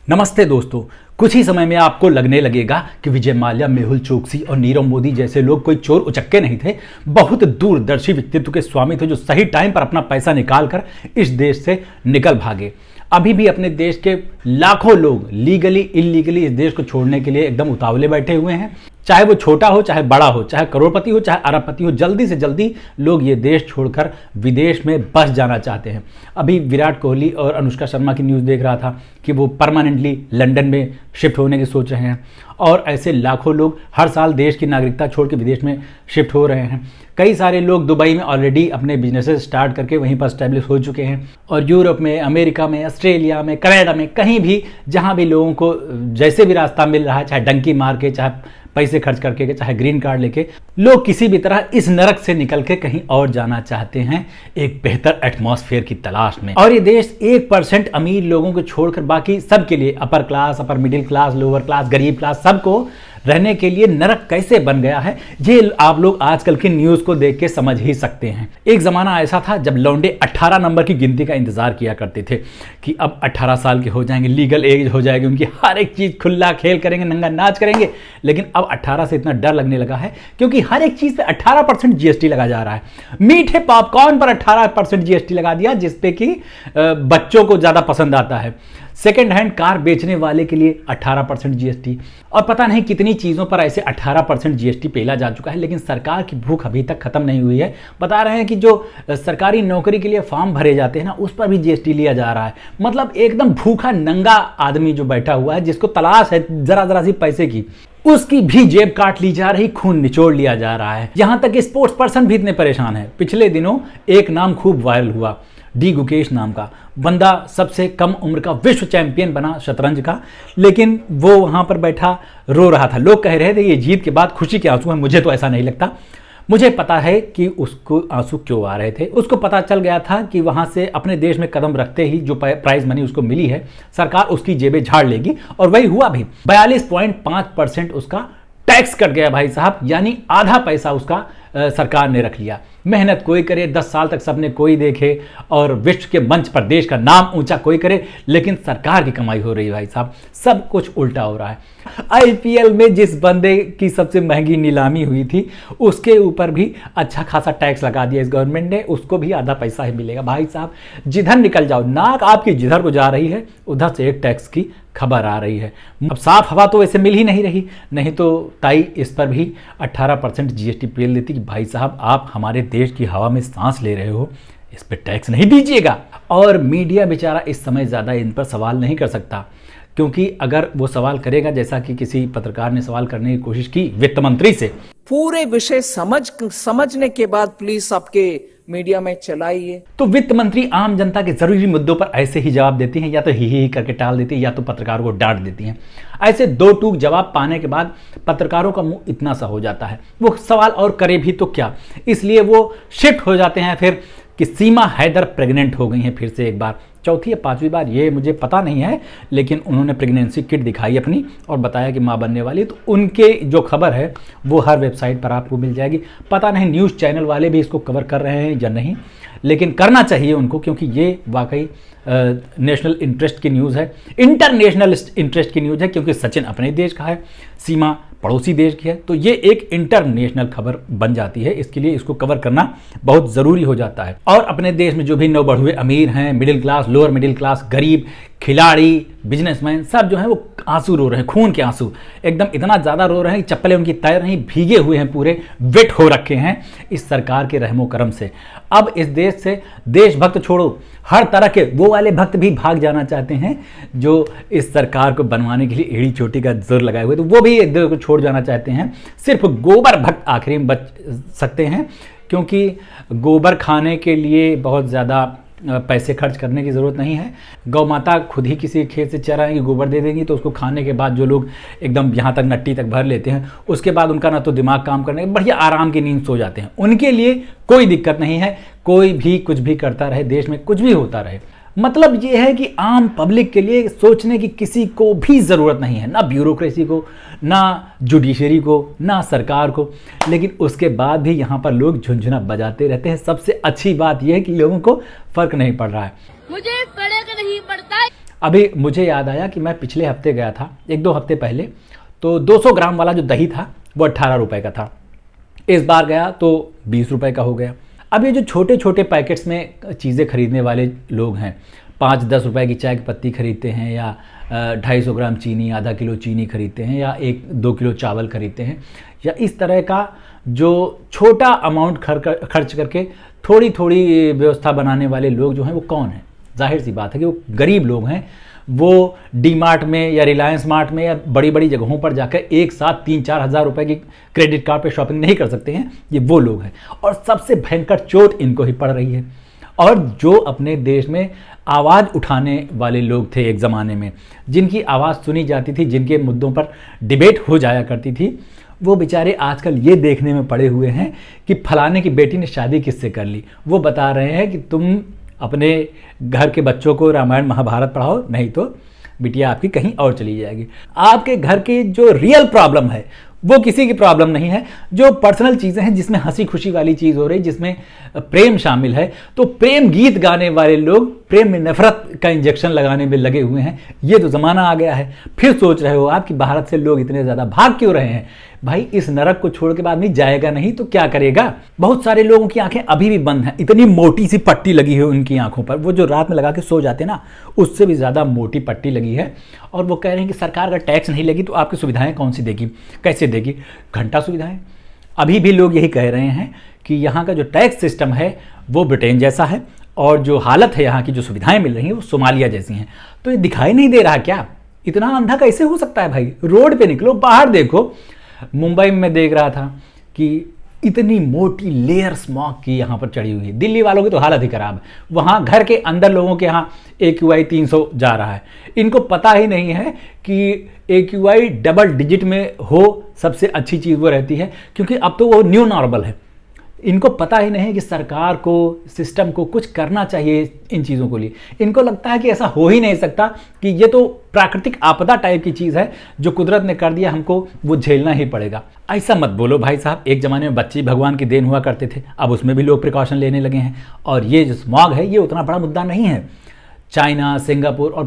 नमस्ते दोस्तों। कुछ ही समय में आपको लगने लगेगा कि विजय माल्या, मेहुल चोकसी और नीरव मोदी जैसे लोग कोई चोर उचक्के नहीं थे, बहुत दूरदर्शी व्यक्तित्व के स्वामी थे जो सही टाइम पर अपना पैसा निकाल कर इस देश से निकल भागे। अभी भी अपने देश के लाखों लोग लीगली इलीगली इस देश को छोड़ने के लिए एकदम उतावले बैठे हुए हैं। चाहे वो छोटा हो, चाहे बड़ा हो, चाहे करोड़पति हो, चाहे अरबपति हो, जल्दी से जल्दी लोग ये देश छोड़कर विदेश में बस जाना चाहते हैं। अभी विराट कोहली और अनुष्का शर्मा की न्यूज़ देख रहा था कि वो परमानेंटली लंदन में शिफ्ट होने की सोच रहे हैं और ऐसे लाखों लोग हर साल देश की नागरिकता छोड़ के विदेश में शिफ्ट हो रहे हैं। कई सारे लोग दुबई में ऑलरेडी अपने बिजनेसेस स्टार्ट करके वहीं पर स्टैब्लिश हो चुके हैं और यूरोप में, अमेरिका में, ऑस्ट्रेलिया में, कनाडा में, कहीं भी जहां भी लोगों को जैसे भी रास्ता मिल रहा है, चाहे डंकी मार के, चाहे पैसे खर्च करके, चाहे ग्रीन कार्ड लेके, लोग किसी भी तरह इस नरक से निकल के कहीं और जाना चाहते हैं एक बेहतर एटमॉस्फेयर की तलाश में। और ये देश 1% अमीर लोगों को छोड़कर बाकी सबके लिए, upper class, upper middle class, lower class, गरीब क्लास, सबको रहने के लिए नरक कैसे बन गया है, ये आप लोग आजकल की न्यूज को देख के समझ ही सकते हैं। एक जमाना ऐसा था जब लौंडे 18 नंबर की गिनती का इंतजार किया करते थे कि अब 18 साल के हो जाएंगे, लीगल एज हो जाएगी उनकी, हर एक चीज खुला खेल करेंगे, नंगा नाच करेंगे। लेकिन अब 18 से इतना डर लगने लगा है क्योंकि हर एक चीज पे 18% जीएसटी लगा जा रहा है। मीठे पॉपकॉर्न पर 18% जीएसटी लगा दिया, जिसपे कि बच्चों को ज्यादा पसंद आता है। सेकेंड हैंड कार बेचने वाले के लिए 18% जीएसटी और पता नहीं कितनी चीज़ों पर ऐसे 18% जीएसटी पेला जा चुका है। लेकिन सरकार की भूख अभी तक खत्म नहीं हुई है। बता रहे हैं कि जो सरकारी नौकरी के लिए फॉर्म भरे जाते हैं ना, उस पर भी जीएसटी लिया जा रहा है। मतलब एकदम भूखा नंगा आदमी जो बैठा हुआ है, जिसको तलाश है जरा जरा सी पैसे की, उसकी भी जेब काट ली जा रही, खून निचोड़ लिया जा रहा है। यहां तक कि स्पोर्ट्स पर्सन भी इतने परेशान है। पिछले दिनों एक नाम खूब वायरल हुआ, डी गुकेश नाम का बंदा, सबसे कम उम्र का विश्व चैंपियन बना शतरंज का, लेकिन वो वहां पर बैठा रो रहा था। लोग कह रहे थे ये जीत के बाद खुशी के आंसू हैं। मुझे तो ऐसा नहीं लगता। मुझे पता है कि उसको आंसू क्यों आ रहे थे। उसको पता चल गया था कि वहां से अपने देश में कदम रखते ही जो प्राइज मनी उसको मिली है, सरकार उसकी जेबें झाड़ लेगी। और वही हुआ भी। 42.5% उसका टैक्स कट गया भाई साहब, यानी आधा पैसा उसका सरकार ने रख लिया। मेहनत कोई करे, 10 साल तक सबने कोई देखे और विश्व के मंच पर देश का नाम ऊंचा कोई करे, लेकिन सरकार की कमाई हो रही है भाई साहब। सब कुछ उल्टा हो रहा है। आईपीएल में जिस बंदे की सबसे महंगी नीलामी हुई थी, उसके ऊपर भी अच्छा खासा टैक्स लगा दिया इस गवर्नमेंट ने, उसको भी आधा पैसा ही मिलेगा। भाई साहब जिधर निकल जाओ, नाक आपकी जिधर को जा रही है उधर से एक टैक्स की खबर आ रही है। अब साफ हवा तो वैसे मिल ही नहीं रही, नहीं तो ताई इस पर भी 18% जीएसटी पेल देती कि भाई साहब आप हमारे देश की हवा में सांस ले रहे हो, इस पर टैक्स नहीं दीजिएगा। और मीडिया बेचारा इस समय ज़्यादा इन पर सवाल नहीं कर सकता, क्योंकि अगर वो सवाल करेगा, जैसा कि किसी पत्रकार ने सवाल करने की कोशिश की वित्त मंत्री से, पूरे विषय समझने के बाद प्लीज आपके मीडिया में चलाइए, तो वित्त मंत्री आम जनता के जरूरी मुद्दों पर ऐसे ही जवाब देती हैं, या तो ही करके टाल देती है, या तो पत्रकारों को डांट देती हैं। ऐसे दो टूक जवाब पाने के बाद पत्रकारों का मुंह इतना सा हो जाता है, वो सवाल और करे भी तो क्या, इसलिए वो शिफ्ट हो जाते हैं फिर कि सीमा हैदर प्रेग्नेंट हो गई हैं फिर से एक बार, चौथी या पांचवी बार ये मुझे पता नहीं है, लेकिन उन्होंने प्रेगनेंसी किट दिखाई अपनी और बताया कि मां बनने वाली। तो उनके जो खबर है वो हर वेबसाइट पर आपको मिल जाएगी। पता नहीं न्यूज़ चैनल वाले भी इसको कवर कर रहे हैं या नहीं, लेकिन करना चाहिए उनको, क्योंकि ये वाकई नेशनल इंटरेस्ट की न्यूज़ है, इंटरनेशनल इंटरेस्ट की न्यूज़ है, क्योंकि सचिन अपने देश का है, सीमा पड़ोसी देश की है, तो ये एक इंटरनेशनल खबर बन जाती है। इसके लिए इसको कवर करना बहुत ज़रूरी हो जाता है। और अपने देश में जो भी नवबढ़ुए अमीर हैं, middle class, lower middle class, गरीब, खिलाड़ी, बिजनेसमैन, सब जो हैं वो आंसू रो रहे हैं, खून के आंसू एकदम इतना ज़्यादा रो रहे हैं कि चप्पलें उनकी तैर नहीं, भीगे हुए हैं, पूरे वेट हो रखे हैं इस सरकार के रहमो करम से। अब इस देश से देशभक्त छोड़ो, हर तरह के वो वाले भक्त भी भाग जाना चाहते हैं जो इस सरकार को बनवाने के लिए एड़ी चोटी का जोर लगाए हुए, तो वो भी एक दूसरे को छोड़ जाना चाहते हैं। सिर्फ गोबर भक्त आखिरी में बच सकते हैं, क्योंकि गोबर खाने के लिए बहुत ज़्यादा पैसे खर्च करने की ज़रूरत नहीं है। गौ माता खुद ही किसी खेत से चराएंगी, गोबर दे देंगी, तो उसको खाने के बाद जो लोग एकदम यहाँ तक नट्टी तक भर लेते हैं, उसके बाद उनका ना तो दिमाग काम करने, बढ़िया आराम की नींद सो जाते हैं। उनके लिए कोई दिक्कत नहीं है, कोई भी कुछ भी करता रहे, देश में कुछ भी होता रहे। मतलब ये है कि आम पब्लिक के लिए सोचने की किसी को भी ज़रूरत नहीं है, ना ब्यूरोक्रेसी को, ना जुडिशरी को, ना सरकार को। लेकिन उसके बाद भी यहाँ पर लोग झुंझुना बजाते रहते हैं। सबसे अच्छी बात यह है कि लोगों को फर्क नहीं पड़ रहा है। मुझे फर्क नहीं पड़ता। अभी मुझे याद आया कि मैं पिछले हफ्ते गया था, 1-2 हफ्ते पहले, तो 200 ग्राम वाला जो दही था वो 18 रुपये का था। इस बार गया तो 20 रुपये का हो गया। अब ये जो छोटे छोटे पैकेट्स में चीज़ें खरीदने वाले लोग हैं, 5-10 रुपये की चाय की पत्ती खरीदते हैं, या 250 ग्राम चीनी, आधा किलो चीनी खरीदते हैं, या 1-2 किलो चावल खरीदते हैं, या इस तरह का जो छोटा अमाउंट खर्च करके थोड़ी थोड़ी व्यवस्था बनाने वाले लोग जो हैं वो कौन हैं? जाहिर सी बात है कि वो गरीब लोग हैं। वो डी मार्ट में या रिलायंस मार्ट में या बड़ी बड़ी जगहों पर जाकर एक साथ 3-4 हज़ार रुपए की क्रेडिट कार्ड पे शॉपिंग नहीं कर सकते हैं। ये वो लोग हैं, और सबसे भयंकर चोट इनको ही पड़ रही है। और जो अपने देश में आवाज़ उठाने वाले लोग थे एक ज़माने में, जिनकी आवाज़ सुनी जाती थी, जिनके मुद्दों पर डिबेट हो जाया करती थी, वो बेचारे आजकल ये देखने में पड़े हुए हैं कि फलाने की बेटी ने शादी किससे कर ली। वो बता रहे हैं कि तुम अपने घर के बच्चों को रामायण महाभारत पढ़ाओ, नहीं तो बिटिया आपकी कहीं और चली जाएगी। आपके घर की जो रियल प्रॉब्लम है वो किसी की प्रॉब्लम नहीं है। जो पर्सनल चीज़ें हैं, जिसमें हंसी खुशी वाली चीज़ हो रही, जिसमें प्रेम शामिल है, तो प्रेम गीत गाने वाले लोग प्रेम में नफरत का इंजेक्शन लगाने में लगे हुए हैं। ये तो ज़माना आ गया है। फिर सोच रहे हो आप कि भारत से लोग इतने ज़्यादा भाग क्यों रहे हैं? भाई, इस नरक को छोड़ के बाद नहीं जाएगा, नहीं तो क्या करेगा? बहुत सारे लोगों की आंखें अभी भी बंद हैं। इतनी मोटी सी पट्टी लगी है उनकी आंखों पर, वो जो रात में लगा के सो जाते हैं ना, उससे भी ज़्यादा मोटी पट्टी लगी है। और वो कह रहे हैं कि सरकार अगर टैक्स नहीं लगी तो आपकी सुविधाएं कौन सी देगी, कैसे देगी? घंटा सुविधाएं। अभी भी लोग यही कह रहे हैं कि यहाँ का जो टैक्स सिस्टम है वो ब्रिटेन जैसा है, और जो हालत है यहाँ की, जो सुविधाएं मिल रही हैं वो सोमालिया जैसी हैं। तो ये दिखाई नहीं दे रहा क्या? इतना अंधा कैसे हो सकता है भाई? रोड पे निकलो, बाहर देखो। मुंबई में देख रहा था कि इतनी मोटी लेयर स्मॉग की यहाँ पर चढ़ी हुई है। दिल्ली वालों की तो हालत ही खराब है। वहाँ घर के अंदर लोगों के यहाँ AQI 300 जा रहा है। इनको पता ही नहीं है कि AQI डबल डिजिट में हो सबसे अच्छी चीज़ वो रहती है, क्योंकि अब तो वो न्यू नॉर्मल है। इनको पता ही नहीं है कि सरकार को, सिस्टम को कुछ करना चाहिए इन चीज़ों को लिए। इनको लगता है कि ऐसा हो ही नहीं सकता, कि ये तो प्राकृतिक आपदा टाइप की चीज़ है, जो कुदरत ने कर दिया, हमको वो झेलना ही पड़ेगा। ऐसा मत बोलो भाई साहब। एक ज़माने में बच्चे भगवान की देन हुआ करते थे, अब उसमें भी लोग प्रिकॉशन लेने लगे हैं। और ये जो स्मॉग है ये उतना बड़ा मुद्दा नहीं है। चाइना, सिंगापुर और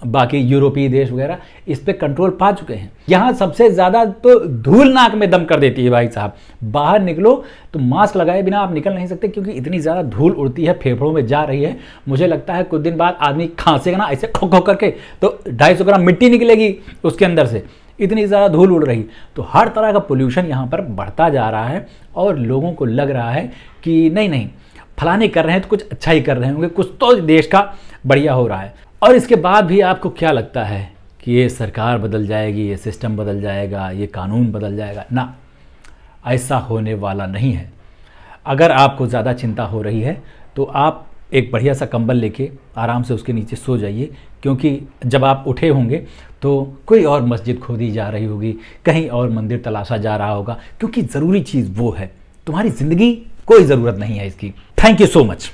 बाकी यूरोपीय देश वगैरह इस पे कंट्रोल पा चुके हैं। यहाँ सबसे ज़्यादा तो धूल नाक में दम कर देती है भाई साहब। बाहर निकलो तो मास्क लगाए बिना आप निकल नहीं सकते, क्योंकि इतनी ज़्यादा धूल उड़ती है, फेफड़ों में जा रही है। मुझे लगता है कुछ दिन बाद आदमी खांसेगा ना ऐसे खो खो करके, तो 250 ग्राम मिट्टी निकलेगी उसके अंदर से, इतनी ज़्यादा धूल उड़ रही। तो हर तरह का पोल्यूशन यहाँ पर बढ़ता जा रहा है, और लोगों को लग रहा है कि नहीं फलाने कर रहे हैं तो कुछ अच्छा ही कर रहे होंगे, कुछ तो देश का बढ़िया हो रहा है। और इसके बाद भी आपको क्या लगता है कि ये सरकार बदल जाएगी, ये सिस्टम बदल जाएगा, ये कानून बदल जाएगा? ना, ऐसा होने वाला नहीं है। अगर आपको ज़्यादा चिंता हो रही है तो आप एक बढ़िया सा कंबल लेके आराम से उसके नीचे सो जाइए, क्योंकि जब आप उठे होंगे तो कोई और मस्जिद खोदी जा रही होगी, कहीं और मंदिर तलाशा जा रहा होगा, क्योंकि ज़रूरी चीज़ वो है। तुम्हारी ज़िंदगी कोई ज़रूरत नहीं है इसकी। Thank you so much.